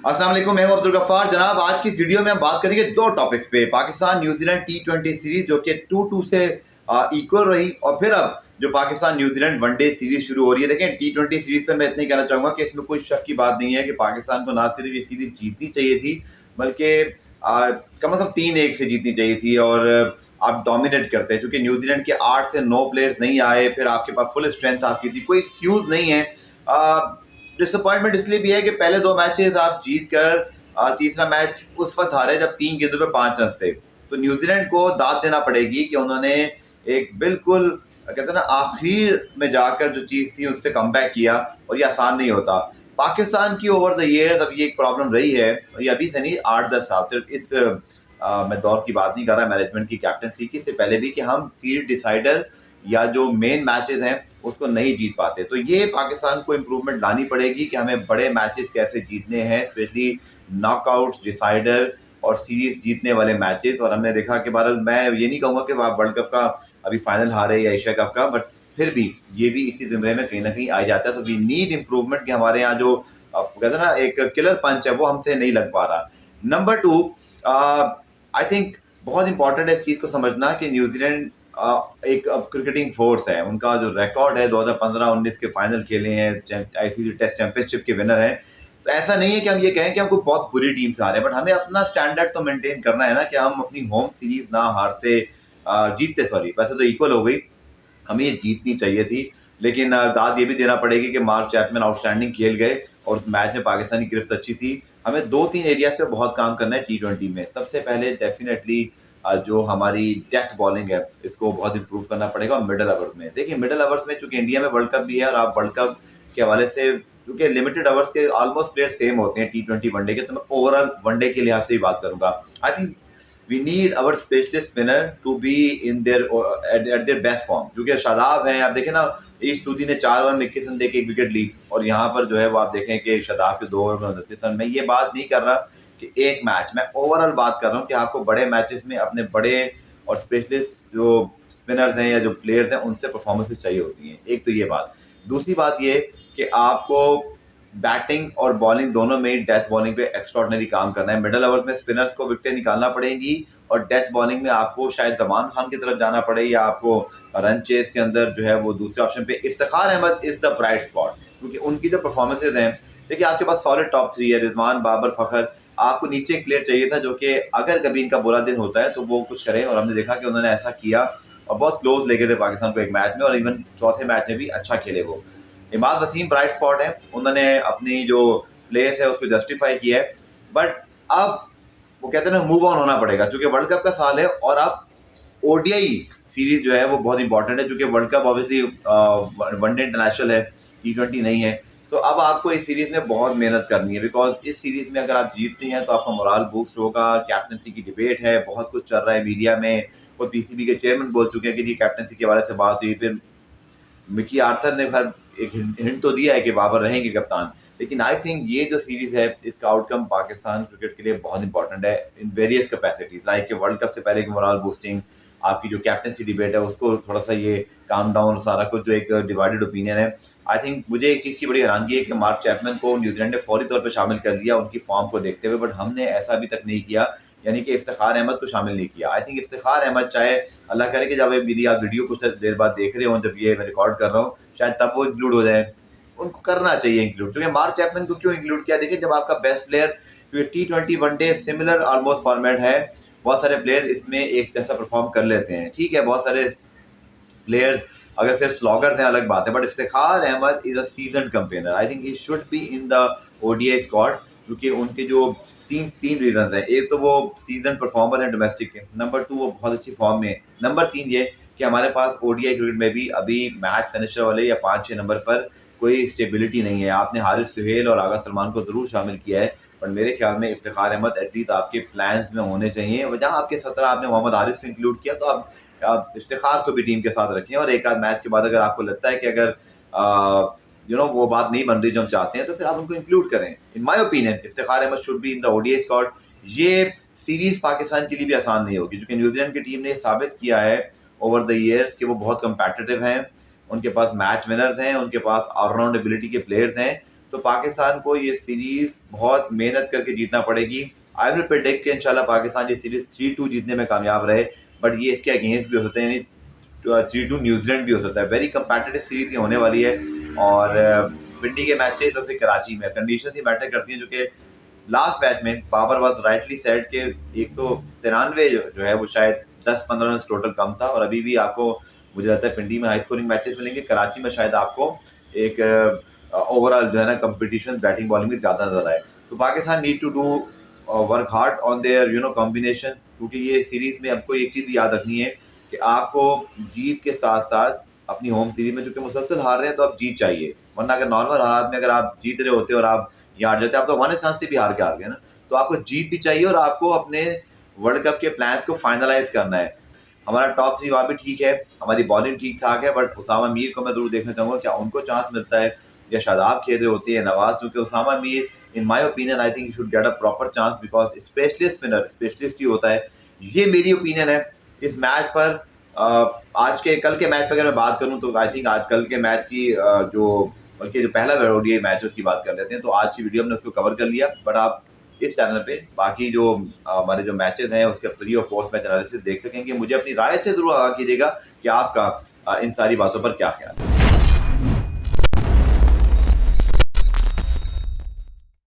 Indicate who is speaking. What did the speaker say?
Speaker 1: अस्सलाम वालेकुम, मैं हूं अब्दुल गफ्फार। जनाब, आज की इस वीडियो में हम बात करेंगे दो टॉपिक्स पे। पाकिस्तान न्यूजीलैंड T20 सीरीज जो कि 2-2 से इक्वल रही, और फिर अब जो पाकिस्तान न्यूजीलैंड वनडे सीरीज शुरू हो रही है। देखें, T20 सीरीज पे मैं इतना ही कहना चाहूंगा कि इसमें कोई शक की बात नहीं है कि पाकिस्तान को ना सिर्फ ये सीरीज जीतनी चाहिए थी, बल्कि कम से कम 3-1 से जीतनी चाहिए थी। और आप डोमिनेट करते हैं, क्योंकि न्यूजीलैंड के 8 से 9 प्लेयर्स नहीं आए, फिर आपके पास फुल स्ट्रेंथ आपकी थी, कोई एक्सक्यूज नहीं है। डिसअपॉइंटमेंट इसलिए भी है कि पहले 2 मैचेस आप जीत कर तीसरा मैच उस वक्त हारे जब 3 गेंदों पे 5 रन थे। तो न्यूजीलैंड को दाद देना पड़ेगी कि उन्होंने एक बिल्कुल कहते हैं ना आखिर में जाकर जो चीज़ थी उससे कमबैक किया, और ये आसान नहीं होता। पाकिस्तान की ओवर द ईयर्स अब ये एक प्रॉब्लम रही है, ये अभी से नहीं, 8-10 साल, सिर्फ इस मैं दौर की बात नहीं कर रहा मैनेजमेंट की कैप्टनसी की, इससे पहले भी, कि हम सीरीज डिसाइडर या जो मेन मैचेस हैं उसको नहीं जीत पाते। तो ये पाकिस्तान को इम्प्रूवमेंट लानी पड़ेगी कि हमें बड़े मैचेस कैसे जीतने हैं, स्पेशली नॉकआउट्स, डिसाइडर और सीरीज जीतने वाले मैचेस। और हमने देखा कि बहरहाल मैं ये नहीं कहूँगा कि आप वर्ल्ड कप का अभी फाइनल हारे या एशिया कप का, बट फिर भी ये भी इसी ज़िम्रे में कहीं ना कहीं आ जाता है। तो वी नीड इम्प्रूवमेंट कि हमारे यहाँ जो कहते हैं ना एक किलर पंच है वो हमसे नहीं लग पा रहा। नंबर 2, आई थिंक बहुत इंपॉर्टेंट है इस चीज़ को समझना कि न्यूजीलैंड एक अब क्रिकेटिंग फोर्स है। उनका जो रिकॉर्ड है 2015-19 के फाइनल खेले हैं, आईसीसी टेस्ट चैंपियनशिप के विनर हैं। तो ऐसा नहीं है कि हम ये कहें कि हमको बहुत बुरी टीम से हारे, बट हमें अपना स्टैंडर्ड तो मेंटेन करना है ना, कि हम अपनी होम सीरीज ना हारते, जीतते, सॉरी, वैसे तो इक्वल हो गई, हमें ये जीतनी चाहिए थी। लेकिन दाद ये भी देना पड़ेगी कि मार्क चैपमैन आउटस्टैंडिंग खेल गए और उस मैच में पाकिस्तानी गिरफ्त अच्छी थी। हमें 2-3 एरियाज पे बहुत काम करना है T20 में। सबसे पहले डेफिनेटली जो हमारी डेथ बॉलिंग है इसको बहुत इंप्रूव करना पड़ेगा। और मिडल ओवर्स में, देखिए, मिडल ओवर्स में चूंकि इंडिया में वर्ल्ड कप भी है, और आप वर्ल्ड कप के हवाले से चूंकि लिमिटेड ओवर्स के ऑलमोस्ट प्लेयर सेम होते हैं T20 वनडे के, तो मैं ओवरऑल वनडे के लिहाज से ही बात करूंगा। I think we need our specialist spinner to be in there at their best form. क्योंकि शादाब हैं, आप देखें ना, ईश सूदी ने 4 ओवर में 21 रन देके 1 विकेट ली, और यहाँ पर जो है वो आप देखें कि शादाब के 2 ओवर में 29 रन। मैं ये बात नहीं कर रहा कि एक मैच, मैं ओवरऑल बात कर रहा हूँ कि आपको बड़े मैचेस में अपने बड़े और स्पेशलिस्ट जो स्पिनर्स हैं या जो प्लेयर्स हैं उनसे परफॉर्मेंसेस चाहिए होती हैं। एक तो ये बात। दूसरी बात ये कि आपको बैटिंग और बॉलिंग दोनों में डेथ बॉलिंग पे एक्स्ट्राऑर्डिनरी काम करना है। मिडल ओवर्स में स्पिनर्स को विकेटें निकालना पड़ेंगी, और डेथ बॉलिंग में आपको शायद जमान खान की तरफ जाना पड़े, या आपको रन चेस के अंदर जो है वो दूसरे ऑप्शन पे Iftikhar Ahmed is the bright spot, क्योंकि उनकी जो परफॉर्मेंसेज हैं, देखिए आपके पास सॉलिड टॉप 3 है, रिजवान, बाबर, फखर। आपको नीचे एक प्लेयर चाहिए था जो कि अगर कभी इनका बुरा दिन होता है तो वो कुछ करें, और हमने देखा कि उन्होंने ऐसा किया और बहुत क्लोज लेके थे पाकिस्तान को एक मैच में, और इवन चौथे मैच में भी अच्छा खेले वो। इमाद वसीम ब्राइट स्पॉट है, उन्होंने अपनी जो प्लेस है उसको जस्टिफाई किया है, बट अब वो कहते हैं ना, मूव ऑन होना पड़ेगा, क्योंकि वर्ल्ड कप का साल है। और अब ओडीआई सीरीज जो है वो बहुत इंपॉर्टेंट है, क्योंकि world cup obviously one day international है, T20 नहीं है। सो अब आपको इस सीरीज में बहुत मेहनत करनी है, बिकॉज इस सीरीज में अगर आप जीतते हैं तो आपका मोराल बूस्ट होगा। कैप्टनसी की डिबेट है, बहुत कुछ चल रहा है मीडिया में, और पीसीबी के चेयरमैन बोल चुके हैं कि जी कैप्टनसी के हवाले से बात हुई। फिर मिकी आर्थर ने खैर एक हिंट तो दिया है कि बाबर रहेंगे कप्तान। लेकिन आई थिंक ये जो सीरीज है इसका आउटकम पाकिस्तान क्रिकेट के लिए बहुत इंपॉर्टेंट है इन वेरियस कैपेसिटीज, लाइक कि वर्ल्ड कप से पहले की मोरल बूस्टिंग, आपकी जो कैप्टनसी डिबेट है उसको थोड़ा सा ये काम डाउन, सारा कुछ जो एक डिवाइडेड ओपिनियन है। आई थिंक मुझे एक चीज़ की बड़ी हैरानगी है कि मार्क चैपमैन को न्यूजीलैंड ने फौरी तौर पर शामिल कर लिया उनकी फॉर्म को देखते हुए, बट हमने ऐसा अभी तक नहीं किया, यानी कि इफ्तिखार अहमद को शामिल नहीं किया। आई थिंक इफ्तिखार अहमद, चाहे अल्लाह करे कि जब मेरी आप वीडियो कुछ देर बाद देख रहे हो, जब ये मैं रिकॉर्ड कर रहा हूँ, शायद तब वो इंक्लूड हो जाए। उनको करना चाहिए इंक्लूड, क्योंकि मार्क चैपमैन को क्यों इंक्लूड किया? देखिए, जब आपका बेस्ट प्लेयर, क्योंकि T20 one day similar almost format है, बहुत सारे प्लेयर इसमें एक जैसा परफॉर्म कर लेते हैं, ठीक है, बहुत सारे प्लेयर्स अगर सिर्फ स्लॉगर्स हैं अलग बात है, but Iftikhar Ahmed is a seasoned campaigner. I think he should be in the ODI squad, क्योंकि उनके जो तीन तीन रीजन हैं। एक तो वो सीजन परफॉर्मर है डोमेस्टिक के, नंबर 2 वो बहुत अच्छी फॉर्म में है, नंबर 3 ये कि हमारे पास ओडीआई क्रिकेट में भी अभी मैच फिनिशर वाले या 5-6 नंबर पर कोई स्टेबिलिटी नहीं है। आपने हारिस सुहेल और आगा सलमान को ज़रूर शामिल किया है, पर मेरे ख्याल में इफ्तिखार अहमद एटलीस्ट आपके प्लान्स में होने चाहिए। और जहाँ आपके 17 आपने मोहम्मद हारिस को इंक्लूड किया, तो आप इफ्तिखार को भी टीम के साथ रखें, और एक आध मैच के बाद अगर आपको लगता है कि अगर वो बात नहीं बन रही जो हम चाहते हैं, तो फिर आप उनको इंक्लूड करें। In my opinion Iftikhar Ahmed should be in the ODI squad. ये सीरीज पाकिस्तान के लिए भी आसान नहीं होगी, क्योंकि न्यूजीलैंड की टीम ने साबित किया है ओवर द ईयर्स कि वो बहुत कंपेटिटिव हैं, उनके पास मैच विनर्स हैं, उनके पास ऑलराउंड एबिलिटी के प्लेयर्स हैं। तो पाकिस्तान को ये सीरीज बहुत मेहनत करके जीतना पड़ेगी। आई विल प्रेडिक्ट कि इंशाल्लाह पाकिस्तान ये सीरीज 3-2 जीतने में कामयाब रहे, बट ये इसके अगेंस्ट भी हो सकते हैं, यानी 3-2 न्यूजीलैंड भी हो सकता है। वेरी कंपेटिटिव सीरीज ही होने वाली है और पिंडी के मैचेस और फिर कराची में कंडीशन ही मैटर करती हैं, जो कि लास्ट मैच में बाबर वाज राइटली सेड के 193 जो है वो शायद 10-15 रन टोटल कम था, और अभी भी आपको मुझे लगता है पिंडी में हाई स्कोरिंग मैचेस मिलेंगे। कराची में शायद आपको एक ओवरऑल जो है ना कंपटीशन बैटिंग बॉलिंग में ज़्यादा नजर आए। तो Pakistan need to do work hard on their combination, क्योंकि ये सीरीज में आपको एक चीज़ भी याद रखनी है कि आपको जीत के साथ साथ अपनी होम सीरीज में, चूंकि मुसलसल हार रहे हैं तो आप जीत चाहिए, वरना अगर नॉर्मल हालात में अगर आप जीत रहे होते और आप ये हार जाते, आप तो अफगानिस्तान से भी हार के हार गए ना, तो आपको जीत भी चाहिए और आपको अपने वर्ल्ड कप के प्लान्स को फाइनलाइज करना है। हमारा टॉप 3 वहाँ भी ठीक है, हमारी बॉलिंग ठीक ठाक है, बट उसामा मीर को मैं जरूर देखना चाहूँगा क्या उनको चांस मिलता है, या शादाब खेल रहे होते हैं नवाज, क्योंकि Usama Mir in my opinion I think should get a proper chance, because specialist winner specialist ही होता है। ये मेरी ओपिनियन है इस मैच पर। आज के कल के मैच पर अगर मैं बात करूं तो आई थिंक आज कल के मैच की बल्कि जो पहला ओडीआई मैच है उसकी बात कर लेते हैं। तो आज की वीडियो हमने उसको कवर कर लिया, बट आप इस चैनल पे बाकी जो हमारे जो मैचेस हैं उसके प्री और पोस्ट मैच एनालिसिस देख सकेंगे। मुझे अपनी राय से जरूर आगाह कीजिएगा कि आपका इन सारी बातों पर क्या ख्याल है।